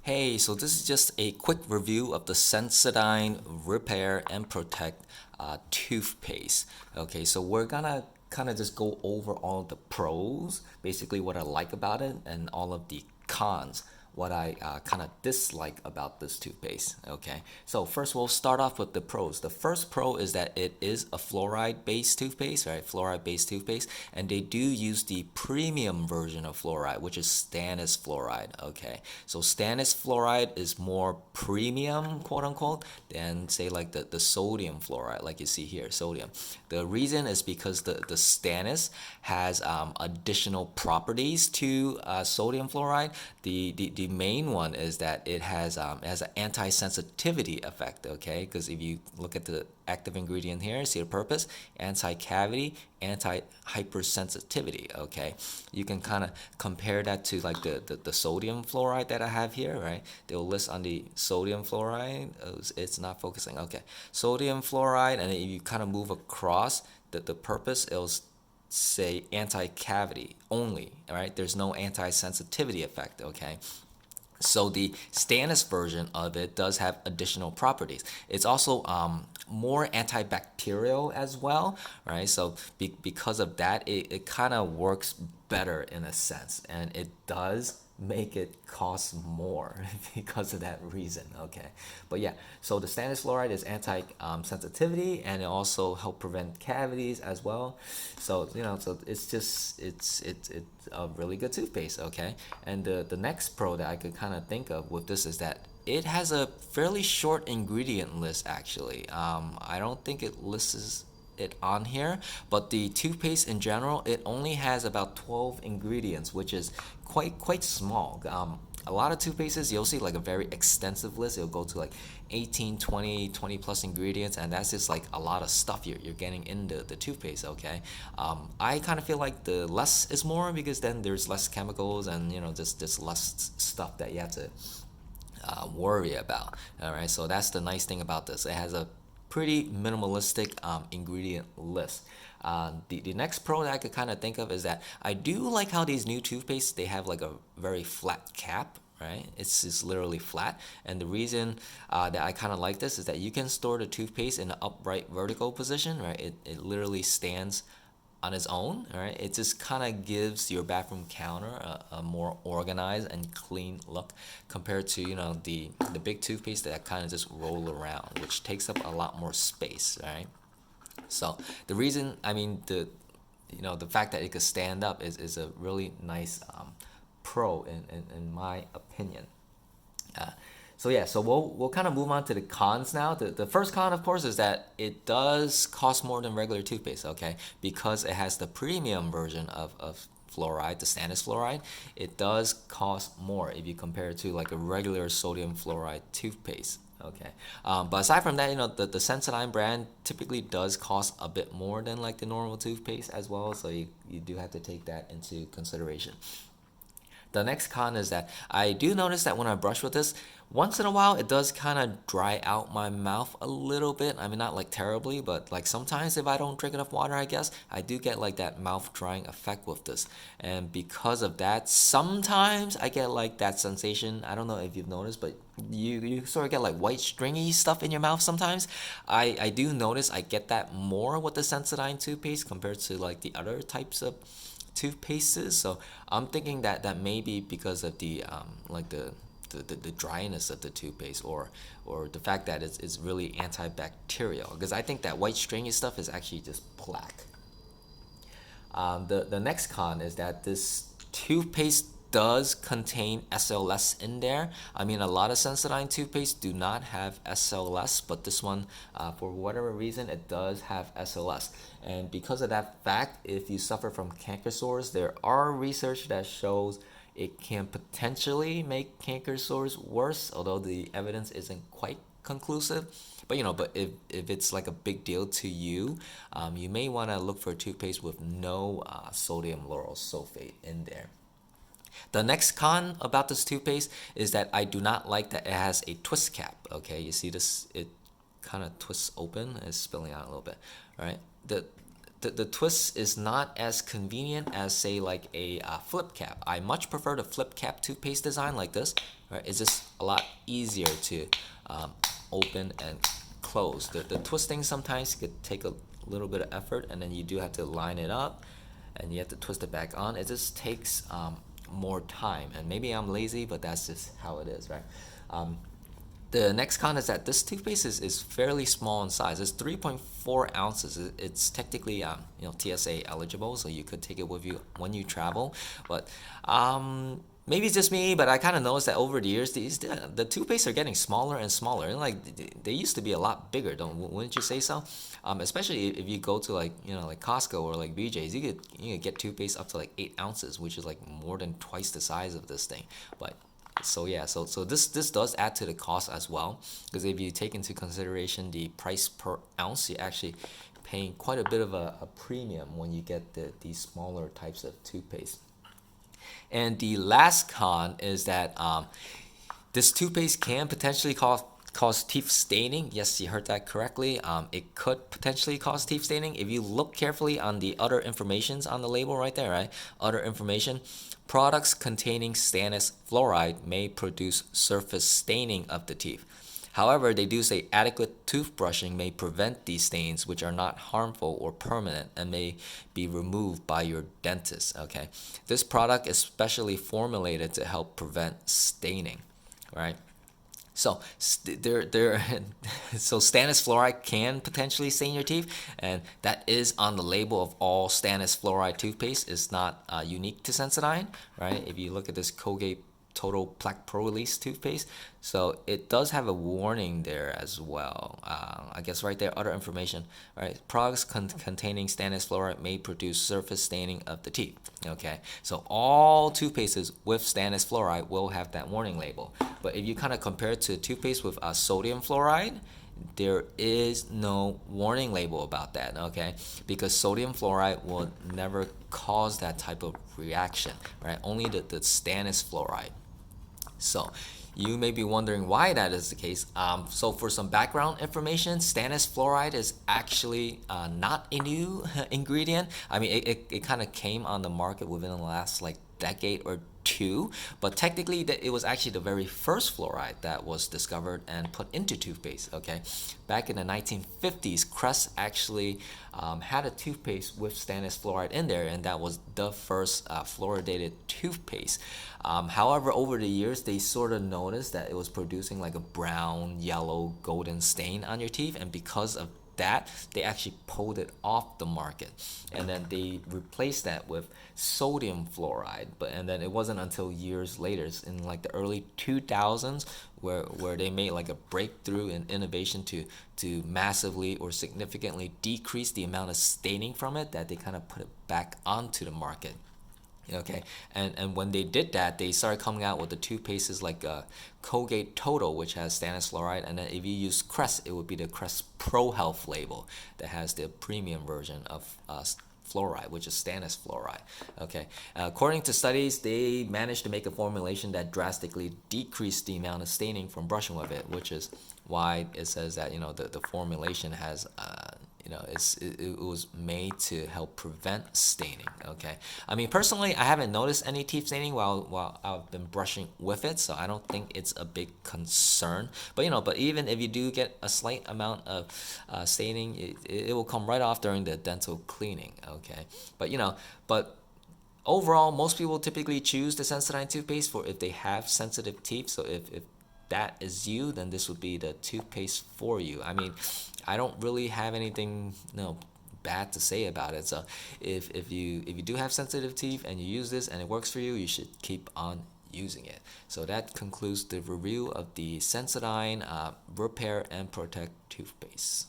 Hey, so this is just a quick review of the Sensodyne Repair and Protect toothpaste. Okay, so we're gonna kind of just go over all the pros, basically what I like about it, and all of the cons, what I kind of dislike about this toothpaste. Okay, so first we'll start off with the pros. The first pro is that it is a fluoride-based toothpaste, right? Fluoride-based toothpaste, and they do use the premium version of fluoride, which is stannous fluoride. Okay, so stannous fluoride is more premium, quote unquote, than say like the sodium fluoride, like you see here, sodium. The reason is because the stannous has additional properties to sodium fluoride. The main one is that it has an anti-sensitivity effect. Okay, because if you look at the active ingredient here, see the purpose: anti-cavity, anti-hypersensitivity. Okay, you can kind of compare that to like the sodium fluoride that I have here, right? They'll list on the sodium fluoride. It's not focusing. Okay, sodium fluoride, and if you kind of move across the purpose, it'll say anti-cavity only. All right, there's no anti-sensitivity effect. Okay, so the stannous version of it does have additional properties. It's also more antibacterial as well, right? So because of that, it kind of works better in a sense, and it does make it cost more because of that reason. Okay, but yeah, so the stannous fluoride is anti sensitivity, and it also help prevent cavities as well. So so it's just it's a really good toothpaste. Okay, and the next pro that I could kind of think of with this is that it has a fairly short ingredient list actually. I don't think it lists it on here, but the toothpaste in general, it only has about 12 ingredients, which is quite small. A lot of toothpastes, you'll see like a very extensive list. It'll go to like 18, 20 plus ingredients, and that's just like a lot of stuff you're getting in the toothpaste. Okay, I kind of feel like the less is more, because then there's less chemicals, and just less stuff that you have to worry about. All right, so that's the nice thing about this. It has a pretty minimalistic ingredient list. The next pro that I could kind of think of is that I do like how these new toothpastes, they have like a very flat cap, right? It's literally flat, and the reason that I kind of like this is that you can store the toothpaste in an upright vertical position, right? It literally stands on its own, right? It just kind of gives your bathroom counter a more organized and clean look compared to the big toothpaste that kind of just roll around, which takes up a lot more space, right? So the reason, I mean, the fact that it could stand up is a really nice pro in my opinion. Uh, so yeah, so we'll kind of move on to the cons now. The first con, of course, is that it does cost more than regular toothpaste. Okay, because it has the premium version of fluoride, the stannous fluoride. It does cost more if you compare it to like a regular sodium fluoride toothpaste. Okay, but aside from that, the Sensodyne brand typically does cost a bit more than like the normal toothpaste as well. So you do have to take that into consideration. The next con is that I do notice that when I brush with this, once in a while it does kind of dry out my mouth a little bit. I mean, not like terribly, but like sometimes if I don't drink enough water, I guess, I do get like that mouth drying effect with this. And because of that, sometimes I get like that sensation. I don't know if you've noticed, but you sort of get like white stringy stuff in your mouth sometimes. I do notice I get that more with the Sensodyne toothpaste compared to like the other types of toothpastes. So I'm thinking that maybe because of the like the dryness of the toothpaste, or the fact that it's really antibacterial, because I think that white stringy stuff is actually just plaque. The next con is that this toothpaste does contain SLS in there. I mean, a lot of Sensodyne toothpaste do not have SLS, but this one, for whatever reason, it does have SLS. And because of that fact, if you suffer from canker sores, there are research that shows it can potentially make canker sores worse, although the evidence isn't quite conclusive. But if it's like a big deal to you, you may want to look for a toothpaste with no sodium lauryl sulfate in there. The next con about this toothpaste is that I do not like that it has a twist cap. Okay, you see this? It kind of twists open. It's spilling out a little bit, right? The twist is not as convenient as say like a flip cap. I much prefer the flip cap toothpaste design like this. right? It's just a lot easier to open and close. The twisting sometimes could take a little bit of effort, and then you do have to line it up and you have to twist it back on. It just takes more time, and maybe I'm lazy, but that's just how it is, right? The next con is that this toothpaste is fairly small in size. It's 3.4 ounces. It's technically TSA eligible, so you could take it with you when you travel. But maybe it's just me, but I kind of noticed that over the years, the toothpaste are getting smaller and smaller. And like they used to be a lot bigger, wouldn't you say so? Especially if you go to like Costco or like BJ's, you could get toothpaste up to like 8 ounces, which is like more than twice the size of this thing. But so yeah, so this does add to the cost as well, because if you take into consideration the price per ounce, you're actually paying quite a bit of a premium when you get these smaller types of toothpaste. And the last con is that this toothpaste can potentially cause teeth staining. Yes, you heard that correctly. It could potentially cause teeth staining if you look carefully on the other informations on the label right there, right? Other information. Products containing stannous fluoride may produce surface staining of the teeth. However, they do say adequate toothbrushing may prevent these stains, which are not harmful or permanent and may be removed by your dentist. Okay, this product is specially formulated to help prevent staining, right? So so stannous fluoride can potentially stain your teeth, and that is on the label of all stannous fluoride toothpaste. It's not unique to Sensodyne, right? If you look at this Colgate Total Plaque Pro Release toothpaste, so it does have a warning there as well. I guess right there, other information, right? Products containing stannous fluoride may produce surface staining of the teeth. Okay, so all toothpastes with stannous fluoride will have that warning label. But if you kind of compare it to toothpaste with sodium fluoride, there is no warning label about that, okay? Because sodium fluoride will never cause that type of reaction, right? Only the stannous fluoride. So you may be wondering why that is the case. So for some background information, stannous fluoride is actually not a new ingredient. I mean, it kind of came on the market within the last like decade or two, but technically it was actually the very first fluoride that was discovered and put into toothpaste. Okay, back in the 1950s, Crest actually had a toothpaste with stannous fluoride in there, and that was the first fluoridated toothpaste. However, over the years, they sort of noticed that it was producing like a brown, yellow, golden stain on your teeth, and because of that, they actually pulled it off the market, and then they replaced that with sodium fluoride. And then it wasn't until years later, in like the early 2000s, where they made like a breakthrough in innovation to massively or significantly decrease the amount of staining from it, that they kind of put it back onto the market. Okay, and when they did that, they started coming out with the toothpastes like Colgate Total, which has stannous fluoride, and then if you use Crest, it would be the Crest Pro Health label that has the premium version of fluoride, which is stannous fluoride. Okay, according to studies, they managed to make a formulation that drastically decreased the amount of staining from brushing with it, which is why it says that the formulation has it was made to help prevent staining. Okay, I mean personally, I haven't noticed any teeth staining while I've been brushing with it, so I don't think it's a big concern. But even if you do get a slight amount of staining, it will come right off during the dental cleaning. Okay, but overall, most people typically choose the Sensodyne toothpaste for if they have sensitive teeth. So if that is you, then this would be the toothpaste for you. I mean, I don't really have anything bad to say about it. So if you do have sensitive teeth and you use this and it works for you, you should keep on using it. So that concludes the review of the Sensodyne Repair and Protect toothpaste.